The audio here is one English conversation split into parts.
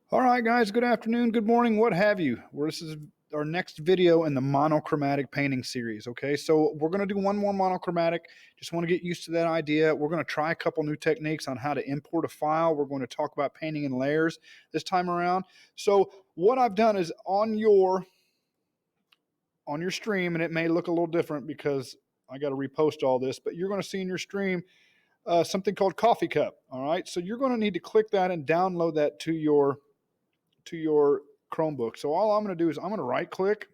All right, guys, good afternoon, good morning, what have you. This is our next video in the monochromatic painting series. Okay, so we're going to do one more monochromatic. Just want to get used to that idea. We're going to try a couple new techniques on how to import a file. We're going to talk about painting in layers this time around. So what I've done is on your stream, and it may look a little different because I got to repost all this, but you're going to see in your stream something called Coffee Cup. All right, so you're going to need to click that and download that to your Chromebook. So all I'm going to do is I'm going to right click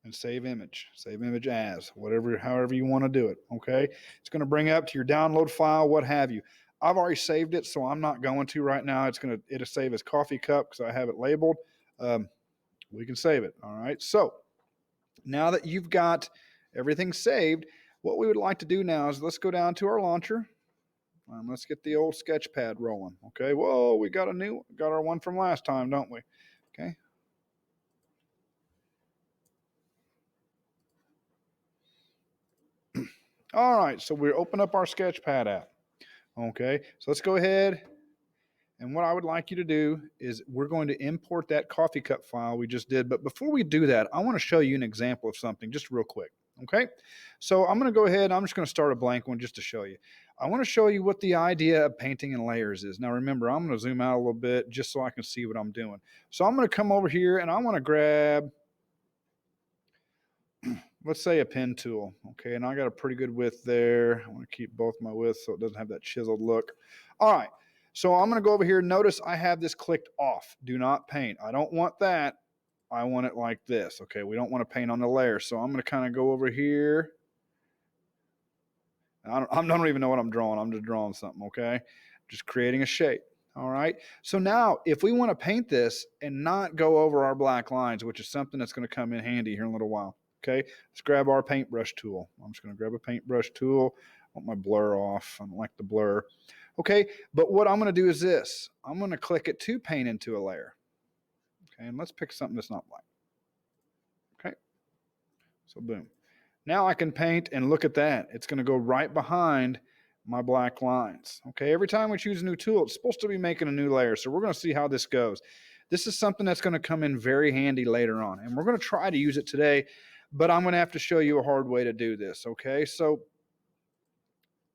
and save image as, however you want to do it. Okay. It's going to bring up to your download file, what have you. I've already saved it, so I'm not going to right now. It'll save as coffee cup because I have it labeled. We can save it. All right. So now that you've got everything saved, what we would like to do now is let's go down to our launcher. Let's get the old Sketchpad rolling. Okay. Whoa, we got our one from last time, don't we? Okay. All right. So we open up our Sketchpad app. Okay. So let's go ahead. And what I would like you to do is we're going to import that coffee cup file we just did. But before we do that, I want to show you an example of something just real quick. Okay. So I'm going to go ahead. I'm just going to start a blank one just to show you. I want to show you what the idea of painting in layers is. Now, remember, I'm going to zoom out a little bit just so I can see what I'm doing. So I'm going to come over here and I want to grab, let's say, a pen tool. Okay. And I got a pretty good width there. I want to keep both my widths so it doesn't have that chiseled look. All right. So I'm going to go over here. Notice I have this clicked off. Do not paint. I don't want that. I want it like this. Okay. We don't want to paint on the layer. So I'm going to kind of go over here. I don't even know what I'm drawing. I'm just drawing something. Okay. Just creating a shape. All right. So now if we want to paint this and not go over our black lines, which is something that's going to come in handy here in a little while. Okay. Let's grab our paintbrush tool. I'm just going to grab a paintbrush tool. I want my blur off. I don't like the blur. Okay. But what I'm going to do is this. I'm going to click it to paint into a layer. Okay. And let's pick something that's not black. Okay. So boom. Now I can paint and look at that. It's going to go right behind my black lines. Okay. Every time we choose a new tool, it's supposed to be making a new layer. So we're going to see how this goes. This is something that's going to come in very handy later on. And we're going to try to use it today, but I'm going to have to show you a hard way to do this. Okay. So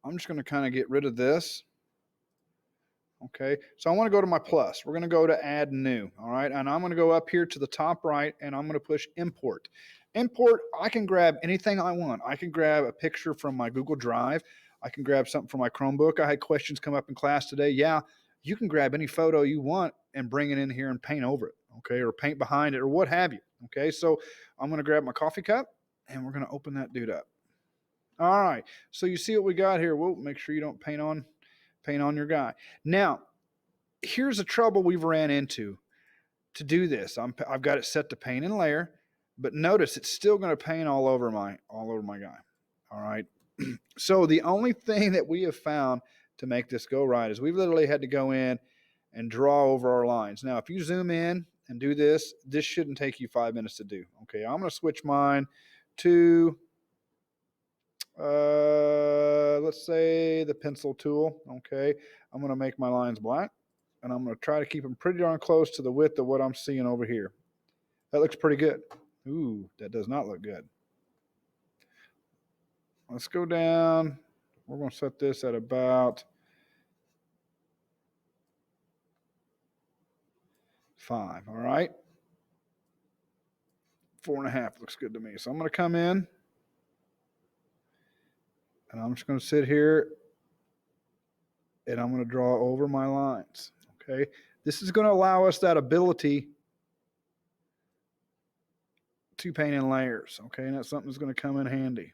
I'm just going to kind of get rid of this. Okay. So I want to go to my plus. We're going to go to add new. All right. And I'm going to go up here to the top right and I'm going to push import. Import, I can grab anything I want. I can grab a picture from my Google Drive. I can grab something from my Chromebook. I had questions come up in class today. Yeah, you can grab any photo you want and bring it in here and paint over it. Okay. Or paint behind it or what have you. Okay. So I'm going to grab my coffee cup and we're going to open that dude up. All right. So you see what we got here. Well, make sure you don't paint on your guy. Now, here's a trouble we've ran into to do this. I've got it set to paint in layer, but notice it's still going to paint all over my guy. All right. So the only thing that we have found to make this go right is we've literally had to go in and draw over our lines. Now, if you zoom in and do this, this shouldn't take you 5 minutes to do. Okay. I'm going to switch mine to let's say the pencil tool. Okay. I'm going to make my lines black and I'm going to try to keep them pretty darn close to the width of what I'm seeing over here. That looks pretty good. Ooh, that does not look good. Let's go down. We're going to set this at about 5. All right. 4.5 looks good to me. So I'm going to come in and I'm just going to sit here and I'm going to draw over my lines. Okay. This is going to allow us that ability to paint in layers. Okay. And that's something that's going to come in handy.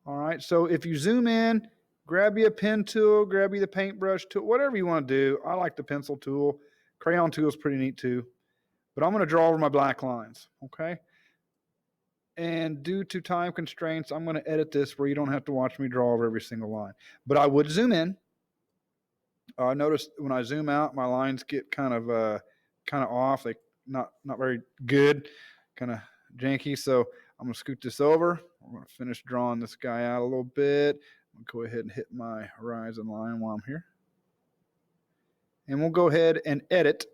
All right. So if you zoom in, grab you a pen tool, grab you the paintbrush tool, whatever you want to do. I like the pencil tool. Crayon tool is pretty neat too. But I'm going to draw over my black lines. Okay. And due to time constraints, I'm going to edit this where you don't have to watch me draw over every single line. But I would zoom in. Notice when I zoom out, my lines get kind of off. They not very good, kind of janky. So I'm going to scoot this over. I'm going to finish drawing this guy out a little bit. I'm going to go ahead and hit my horizon line while I'm here. and we'll go ahead and edit.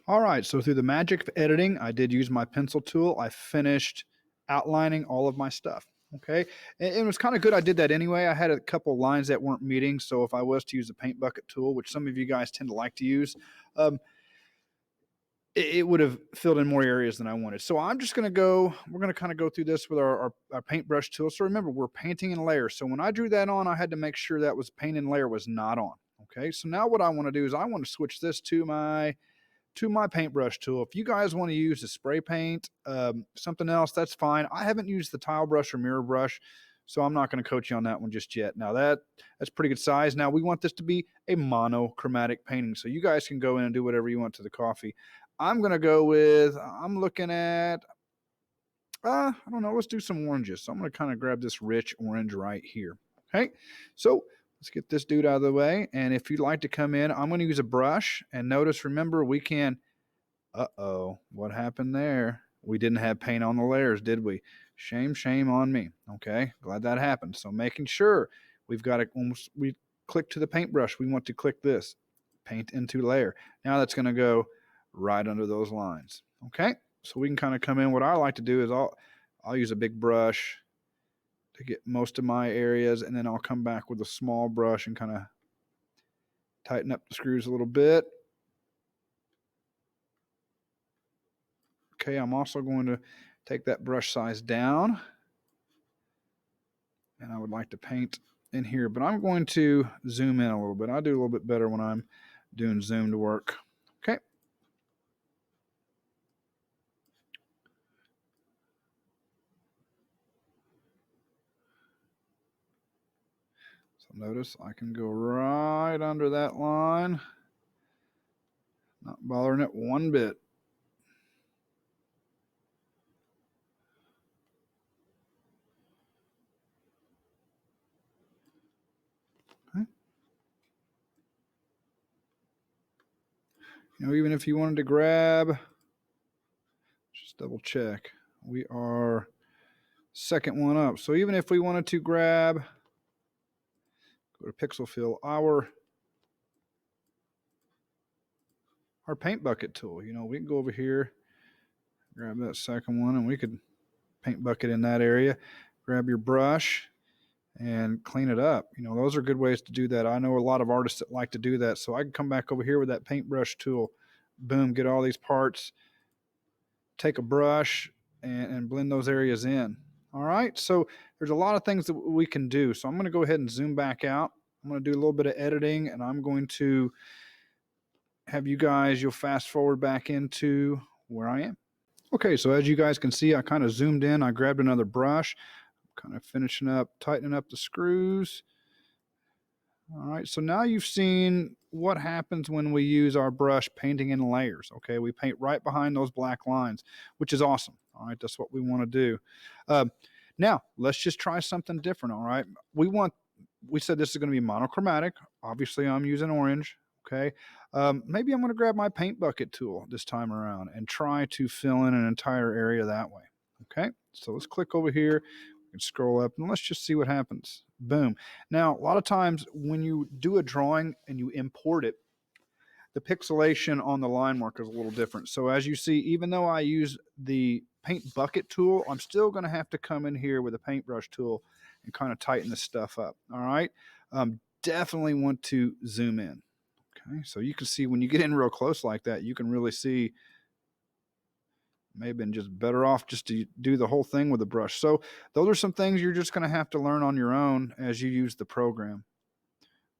All right, so through the magic of editing, I did use my pencil tool. I finished outlining all of my stuff. Okay, and it was kind of good. I did that anyway. I had a couple lines that weren't meeting, so if I was to use the paint bucket tool, which some of you guys tend to like to use, it would have filled in more areas than I wanted. So I'm just going to go, we're going to kind of go through this with our paintbrush tool. So remember, we're painting in layers. So when I drew that on, I had to make sure that was paint in layer was not on. Okay, so now what I want to do is I want to switch this to my paintbrush tool. If you guys want to use the spray paint, something else, that's fine. I haven't used the tile brush or mirror brush, so I'm not going to coach you on that one just yet. Now that's pretty good size. Now we want this to be a monochromatic painting, so you guys can go in and do whatever you want to the coffee. I'm going to go with, I'm looking at, I don't know, let's do some oranges. So I'm going to kind of grab this rich orange right here. Okay, so let's get this dude out of the way. And if you'd like to come in, I'm going to use a brush. And notice, remember, we can, uh-oh, what happened there? We didn't have paint on the layers, did we? Shame, shame on me. Okay, glad that happened. So making sure we've got it, almost, we click to the paintbrush. We want to click this, paint into layer. Now that's going to go right under those lines. Okay, so we can kind of come in. What I like to do is I'll use a big brush to get most of my areas, and then I'll come back with a small brush and kind of tighten up the screws a little bit. Okay, I'm also going to take that brush size down, and I would like to paint in here, but I'm going to zoom in a little bit. I do a little bit better when I'm doing zoomed work. Okay. So notice I can go right under that line, not bothering it one bit. Okay. You know, even if you wanted to grab, just double check, we are second one up. So even if we wanted to grab, go to pixel fill, our paint bucket tool, you know, we can go over here, grab that second one, and we could paint bucket in that area. Grab your brush and clean it up. You know, those are good ways to do that. I know a lot of artists that like to do that. So I can come back over here with that paintbrush tool, boom, get all these parts, take a brush and blend those areas in. All right, so there's a lot of things that we can do. So I'm going to go ahead and zoom back out. I'm going to do a little bit of editing, and I'm going to have you guys, you'll fast forward back into where I am. Okay, so as you guys can see, I kind of zoomed in. I grabbed another brush, kind of finishing up, tightening up the screws. All right, so now you've seen what happens when we use our brush painting in layers. Okay, we paint right behind those black lines, which is awesome. All right, that's what we want to do. Now, let's just try something different. All right, we said this is going to be monochromatic. Obviously, I'm using orange. Okay, maybe I'm going to grab my paint bucket tool this time around and try to fill in an entire area that way. Okay, so let's click over here. We can scroll up and let's just see what happens. Boom. Now, a lot of times when you do a drawing and you import it, the pixelation on the line mark is a little different. So as you see, even though I use the paint bucket tool, I'm still going to have to come in here with a paintbrush tool and kind of tighten this stuff up. All right. Definitely want to zoom in. Okay. So you can see when you get in real close like that, you can really see maybe been just better off just to do the whole thing with a brush. So those are some things you're just going to have to learn on your own as you use the program.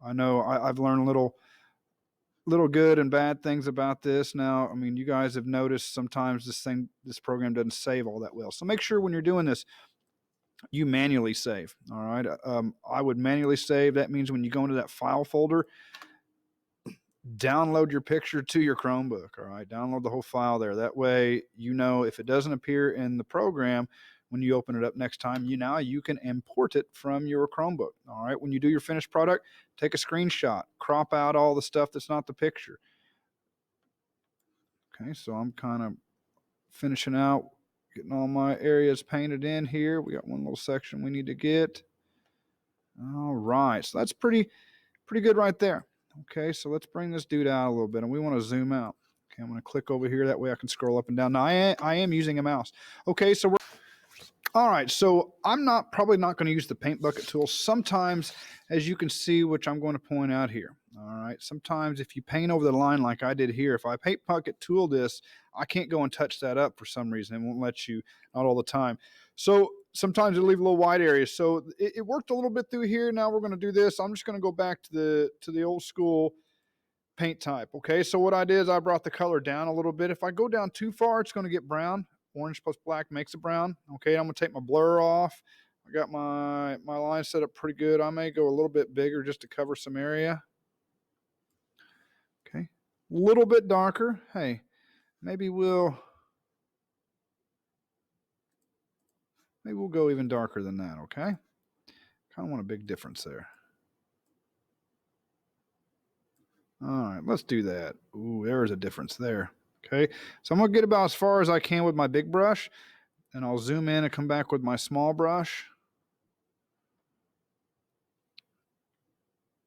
I know I've learned little good and bad things about this. Now, I mean, you guys have noticed sometimes this program doesn't save all that well. So make sure when you're doing this, you manually save. All right. I would manually save. That means when you go into that file folder, download your picture to your Chromebook. All right, download the whole file there. That way, you know, if it doesn't appear in the program when you open it up next time, you can import it from your Chromebook. All right, when you do your finished product, take a screenshot, crop out all the stuff that's not the picture. Okay, so I'm kind of finishing out, getting all my areas painted in here. We got one little section we need to get. All right, so that's pretty good right there. Okay, so let's bring this dude out a little bit, and we want to zoom out. Okay, I'm going to click over here. That way I can scroll up and down. Now, I am using a mouse. Okay, so all right, so I'm probably not going to use the paint bucket tool. Sometimes, as you can see, which I'm going to point out here, all right, sometimes if you paint over the line like I did here, if I paint bucket tool this, I can't go and touch that up for some reason. It won't let you, not all the time. So sometimes it'll leave a little white area. So it worked a little bit through here. Now we're going to do this. I'm just going to go back to the old school paint type. Okay, so what I did is I brought the color down a little bit. If I go down too far, it's going to get brown. Orange plus black makes it brown. Okay, I'm going to take my blur off. I got my line set up pretty good. I may go a little bit bigger just to cover some area. Okay, a little bit darker. Hey, maybe we'll go even darker than that, okay? Kind of want a big difference there. All right, let's do that. Ooh, there's a difference there. Okay, so I'm going to get about as far as I can with my big brush, and I'll zoom in and come back with my small brush.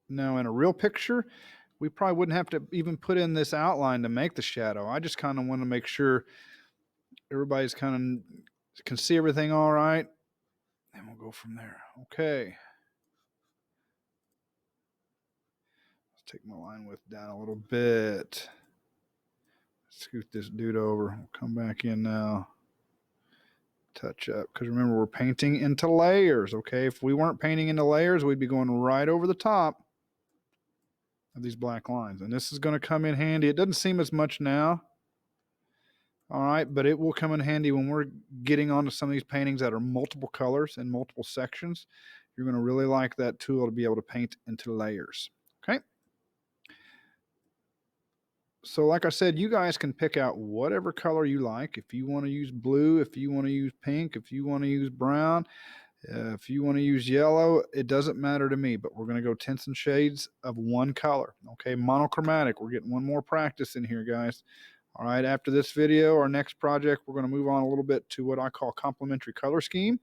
Now, in a real picture, we probably wouldn't have to even put in this outline to make the shadow. I just kind of want to make sure everybody's kind of can see everything all right, and we'll go from there. Okay. Let's take my line width down a little bit. Scoot this dude over. We'll come back in now. Touch up, because remember, we're painting into layers. Okay, if we weren't painting into layers, we'd be going right over the top of these black lines, and this is going to come in handy. It doesn't seem as much now, all right, but it will come in handy when we're getting onto some of these paintings that are multiple colors and multiple sections. You're going to really like that tool to be able to paint into layers. Okay, so like I said, you guys can pick out whatever color you like. If you want to use blue, if you want to use pink, if you want to use brown, if you want to use yellow, it doesn't matter to me, but we're going to go tints and shades of one color. Okay, monochromatic. We're getting one more practice in here, guys. All right, after this video, our next project, we're going to move on a little bit to what I call complementary color scheme,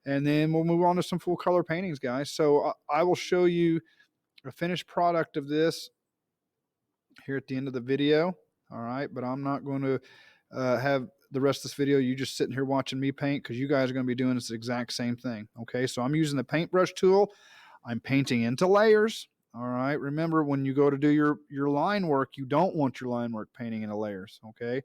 and then we'll move on to some full color paintings, guys. So I will show you a finished product of this here at the end of the video. All right, but I'm not going to have the rest of this video you just sitting here watching me paint, because you guys are going to be doing this exact same thing. Okay, so I'm using the paintbrush tool. I'm painting into layers. All right, remember, when you go to do your line work, you don't want your line work painting into layers. Okay,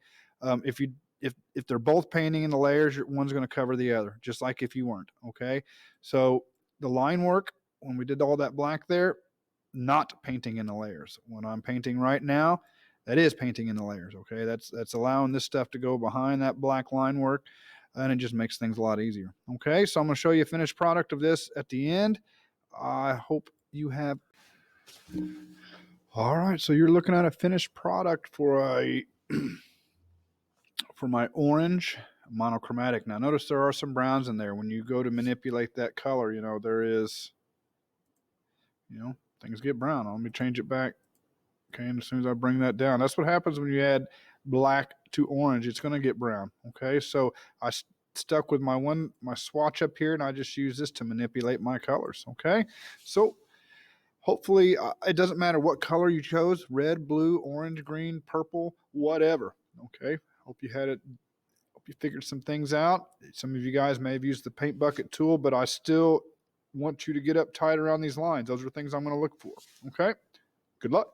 if they're both painting into layers, one's going to cover the other, just like if you weren't. Okay, so the line work, when we did all that black there, not painting in the layers. When I'm painting right now, that is painting in the layers. Okay, that's allowing this stuff to go behind that black line work, and it just makes things a lot easier. Okay, so I'm going to show you a finished product of this at the end. I hope you have. All right, so you're looking at a finished product for for my orange monochromatic. Now notice there are some browns in there. When you go to manipulate that color, there is, things get brown. Let me change it back. Okay, and as soon as I bring that down, that's what happens when you add black to orange. It's going to get brown. Okay, so I stuck with my swatch up here, and I just use this to manipulate my colors. Okay, so hopefully it doesn't matter what color you chose: red, blue, orange, green, purple, whatever. Okay, hope you figured some things out. Some of you guys may have used the paint bucket tool, but I still want you to get up tight around these lines. Those are things I'm going to look for. Okay, good luck.